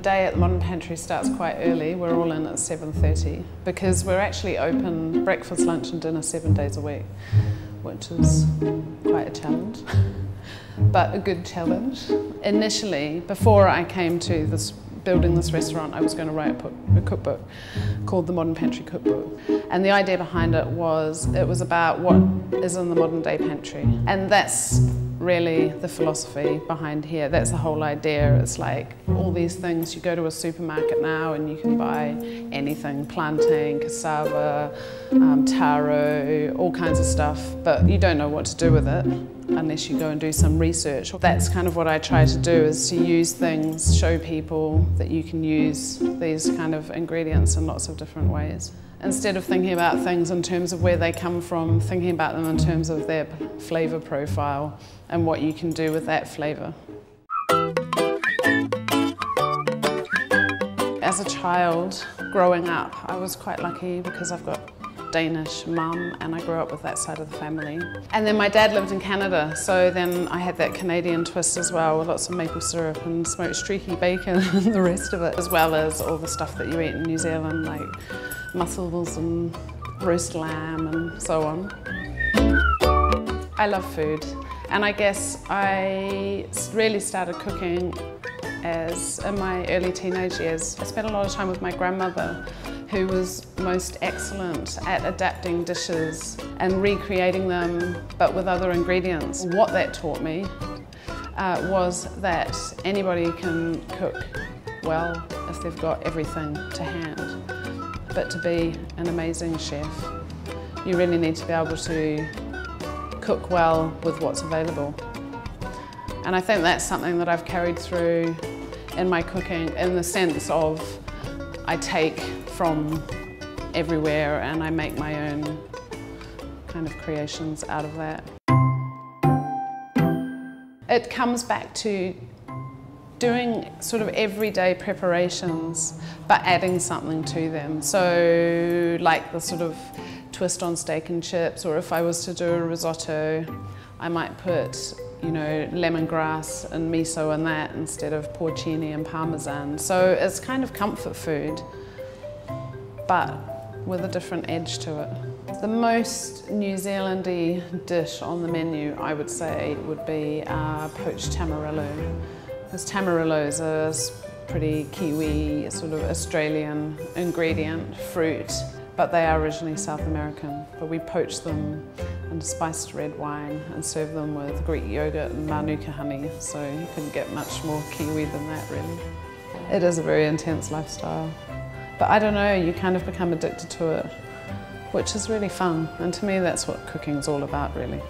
day at the Modern Pantry starts quite early. We're all in at 7:30 because we're actually open breakfast, lunch and dinner 7 days a week, which is quite a challenge, but a good challenge. Initially, before I came to building this restaurant, I was going to write a cookbook called the Modern Pantry Cookbook. And the idea behind it was about what is in the modern day pantry. And that's really the philosophy behind here. That's the whole idea. It's like all these things, you go to a supermarket now and you can buy anything, plantain, cassava, taro, all kinds of stuff, but you don't know what to do with it unless you go and do some research. That's kind of what I try to do, is to use things, show people that you can use these kind of ingredients in lots of different ways. Instead of thinking about things in terms of where they come from, thinking about them in terms of their flavour profile and what you can do with that flavour. As a child, growing up, I was quite lucky because I've got Danish mum and I grew up with that side of the family. And then my dad lived in Canada, so then I had that Canadian twist as well, with lots of maple syrup and smoked streaky bacon and the rest of it, as well as all the stuff that you eat in New Zealand, like mussels and roast lamb and so on. I love food, and I guess I really started cooking in my early teenage years. I spent a lot of time with my grandmother, who was most excellent at adapting dishes and recreating them, but with other ingredients. What that taught me was that anybody can cook well if they've got everything to hand. But to be an amazing chef, you really need to be able to cook well with what's available. And I think that's something that I've carried through in my cooking, in the sense of I take from everywhere and I make my own kind of creations out of that. It comes back to doing sort of everyday preparations but adding something to them. So like the sort of twist on steak and chips, or if I was to do a risotto, I might put, you know, lemongrass and miso in that instead of porcini and parmesan. So it's kind of comfort food, but with a different edge to it. The most New Zealand-y dish on the menu, I would say, would be poached tamarillo. Because tamarillo is a pretty Kiwi, sort of Australian ingredient, fruit, but they are originally South American. But we poach them in spiced red wine and serve them with Greek yogurt and manuka honey, so you couldn't get much more Kiwi than that, really. It is a very intense lifestyle. But I don't know, you kind of become addicted to it, which is really fun. And to me, that's what cooking's all about, really.